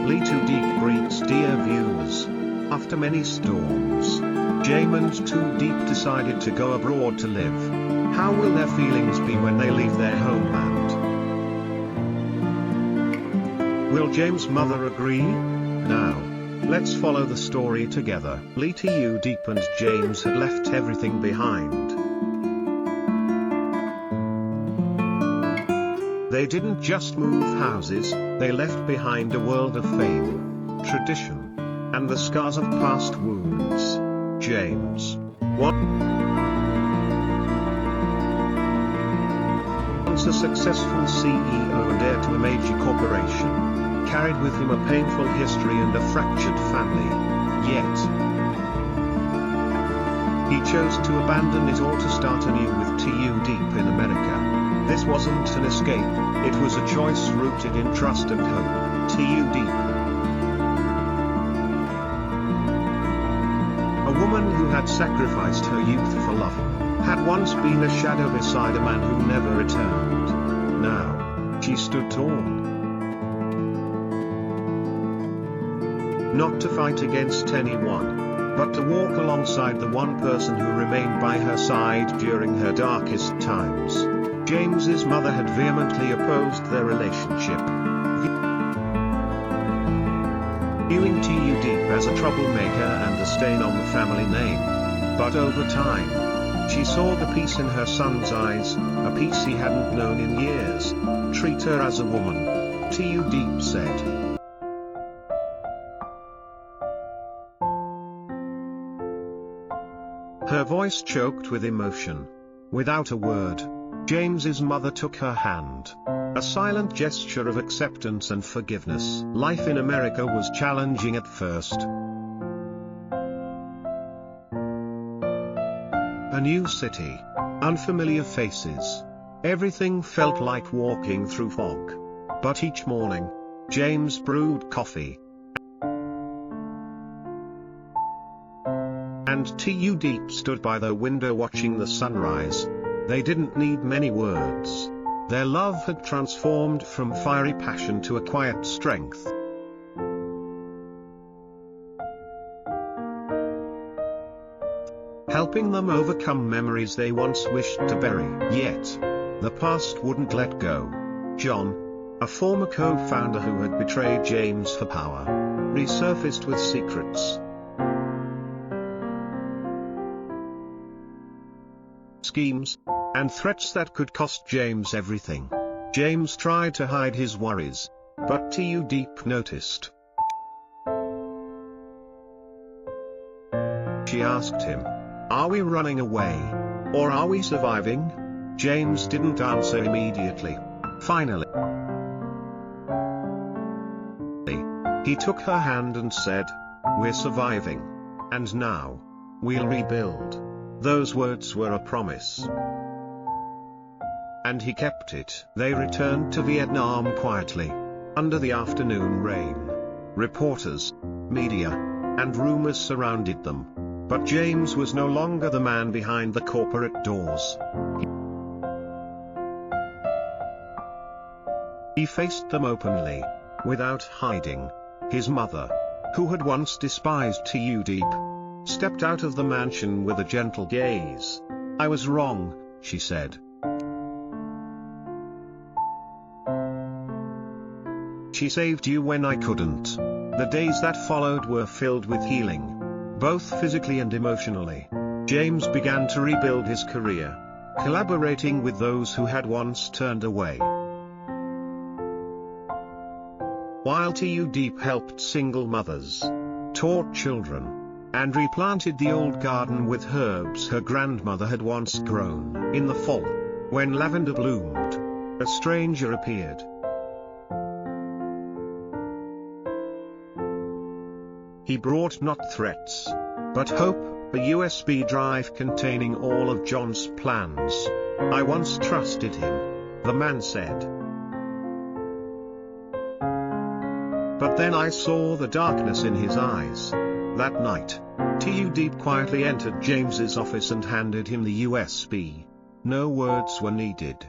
Lytudiep greets dear viewers. After many storms, Jame and Diep decided to go abroad to live. How will their feelings be when they leave their homeland? Will Jame's mother agree? Now, let's follow the story together. Lytudiep and James had left everything behind. They didn't just move houses, they left behind a world of fame, tradition, and the scars of past wounds. James, once a successful CEO and heir to a major corporation, carried with him a painful history and a fractured family. Yet, he chose to abandon it all to start anew with Diep in America. This wasn't an escape, it was a choice rooted in trust and hope. Diep, a woman who had sacrificed her youth for love, had once been a shadow beside a man who never returned. Now, she stood tall. Not to fight against anyone, but to walk alongside the one person who remained by her side during her darkest times. James's mother had vehemently opposed their relationship, viewing Diep as a troublemaker and a stain on the family name. But over time, she saw the peace in her son's eyes, a peace he hadn't known in years. Treat her as a woman, Diep said. Her voice choked with emotion. Without a word, James's mother took her hand. A silent gesture of acceptance and forgiveness. Life in America was challenging at first. A new city, unfamiliar faces. Everything felt like walking through fog. But each morning, James brewed coffee, and Diep stood by the window watching the sunrise. They didn't need many words. Their love had transformed from fiery passion to a quiet strength. Helping them overcome memories they once wished to bury. Yet, the past wouldn't let go. John, a former co-founder who had betrayed James for power, resurfaced with secrets, schemes, and threats that could cost James everything. James tried to hide his worries, but Diep noticed. She asked him, "Are we running away? Or are we surviving?" James didn't answer immediately. Finally, he took her hand and said, "We're surviving. And now, we'll rebuild." Those words were a promise, and he kept it. They returned to Vietnam quietly, under the afternoon rain. Reporters, media, and rumors surrounded them. But James was no longer the man behind the corporate doors. He faced them openly, without hiding. His mother, who had once despised Diep, stepped out of the mansion with a gentle gaze. "I was wrong," she said. "She saved you when I couldn't." The days that followed were filled with healing, both physically and emotionally. James began to rebuild his career, collaborating with those who had once turned away. While Diep helped single mothers, taught children, and replanted the old garden with herbs her grandmother had once grown. In the fall, when lavender bloomed, a stranger appeared. He brought not threats, but hope, a USB drive containing all of John's plans. "I once trusted him," the man said. "But then I saw the darkness in his eyes." That night, Diep quietly entered James's office and handed him the USB. No words were needed.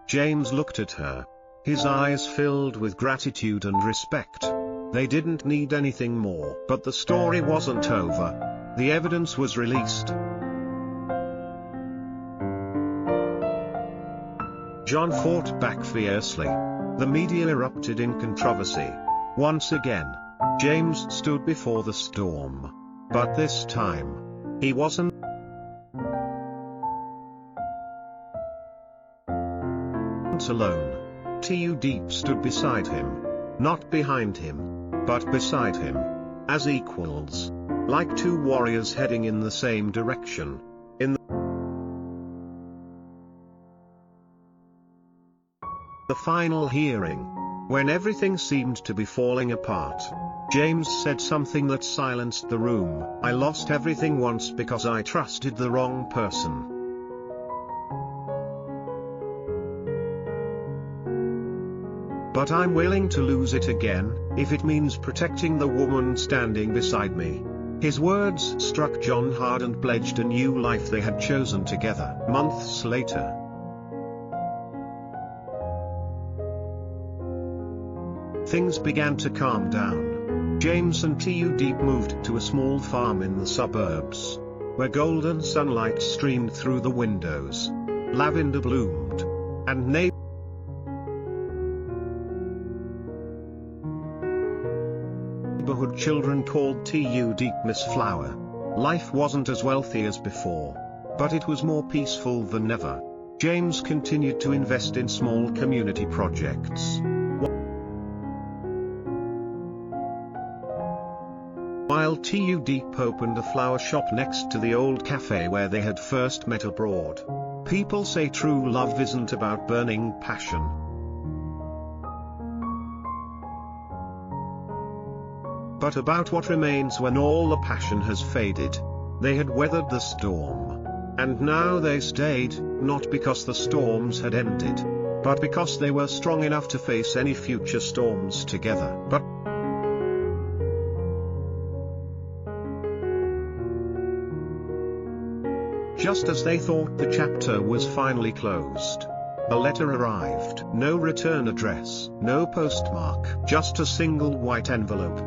James looked at her, His eyes filled with gratitude and respect. They didn't need anything more. But the story wasn't over. The evidence was released. John fought back fiercely. The media erupted in controversy. Once again, James stood before the storm. But this time, he wasn't alone. Diep stood beside him. Not behind him, but beside him. As equals. Like two warriors heading in the same direction. In the final hearing, when everything seemed to be falling apart, James said something that silenced the room. "I lost everything once because I trusted the wrong person. But I'm willing to lose it again, if it means protecting the woman standing beside me." His words struck John hard and pledged a new life they had chosen together. Months later, things began to calm down. James and Diep moved to a small farm in the suburbs, where golden sunlight streamed through the windows. Lavender bloomed, and neighborhood children called Diep Miss Flower. Life wasn't as wealthy as before, but it was more peaceful than ever. James continued to invest in small community projects, while Diep opened a flower shop next to the old cafe where they had first met abroad. People say true love isn't about burning passion, but about what remains when all the passion has faded. They had weathered the storm, and now they stayed, not because the storms had ended, but because they were strong enough to face any future storms together. But just as they thought the chapter was finally closed, a letter arrived. No return address, no postmark, just a single white envelope.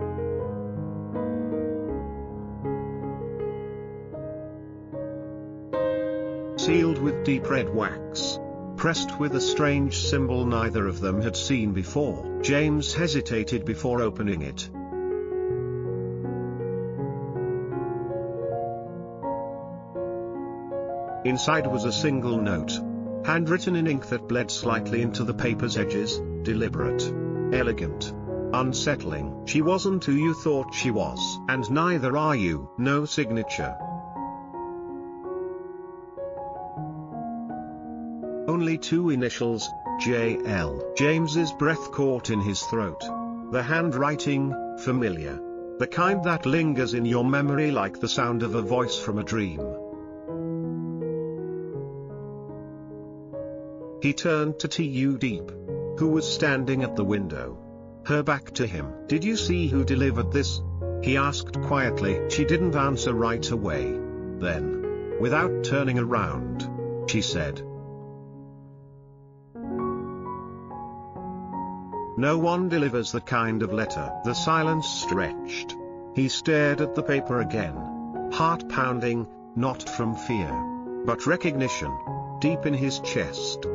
Sealed with deep red wax, pressed with a strange symbol neither of them had seen before. James hesitated before opening it. Inside was a single note, handwritten in ink that bled slightly into the paper's edges, deliberate, elegant, unsettling. "She wasn't who you thought she was, and neither are you." No signature. Only two initials, J.L. James's breath caught in his throat. The handwriting, familiar. The kind that lingers in your memory like the sound of a voice from a dream. He turned to Diep, who was standing at the window, her back to him. "Did you see who delivered this?" he asked quietly. She didn't answer right away. Then, without turning around, she said, "No one delivers that kind of letter." The silence stretched. He stared at the paper again, heart pounding, not from fear, but recognition, deep in his chest.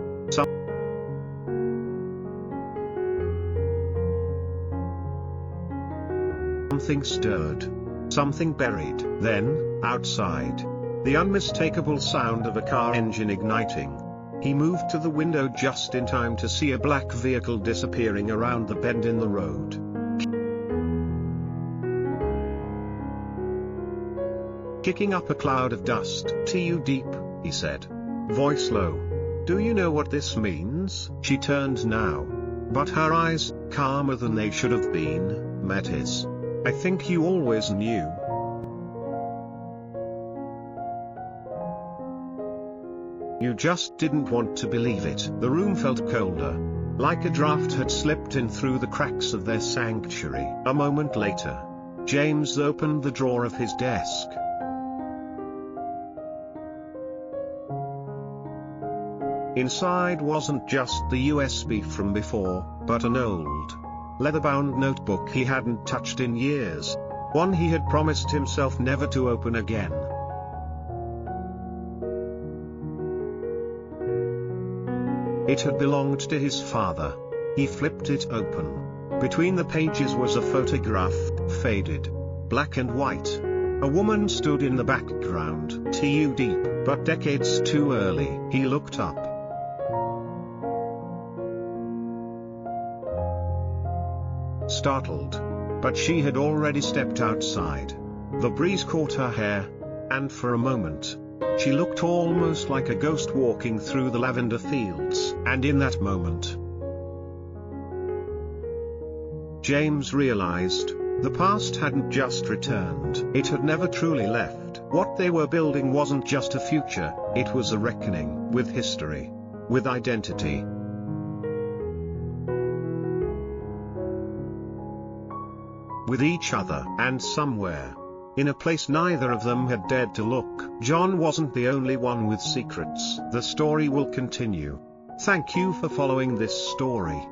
Something stirred. Something buried. Then, outside, the unmistakable sound of a car engine igniting. He moved to the window just in time to see a black vehicle disappearing around the bend in the road. Kicking up a cloud of dust. "Diep," he said, voice low. "Do you know what this means?" She turned now, but her eyes, calmer than they should have been, met his. "I think you always knew." "You just didn't want to believe it." The room felt colder, like a draft had slipped in through the cracks of their sanctuary. A moment later, James opened the drawer of his desk. Inside wasn't just the USB from before, but an old, leather-bound notebook he hadn't touched in years. One he had promised himself never to open again. It had belonged to his father. He flipped it open. Between the pages was a photograph, faded, black and white. A woman stood in the background, too deep, but decades too early. He looked up. Startled. But she had already stepped outside. The breeze caught her hair, and for a moment, she looked almost like a ghost walking through the lavender fields. And in that moment, James realized, the past hadn't just returned. It had never truly left. What they were building wasn't just a future, it was a reckoning with history, with identity. With each other, and somewhere, in a place neither of them had dared to look, John wasn't the only one with secrets. The story will continue. Thank you for following this story.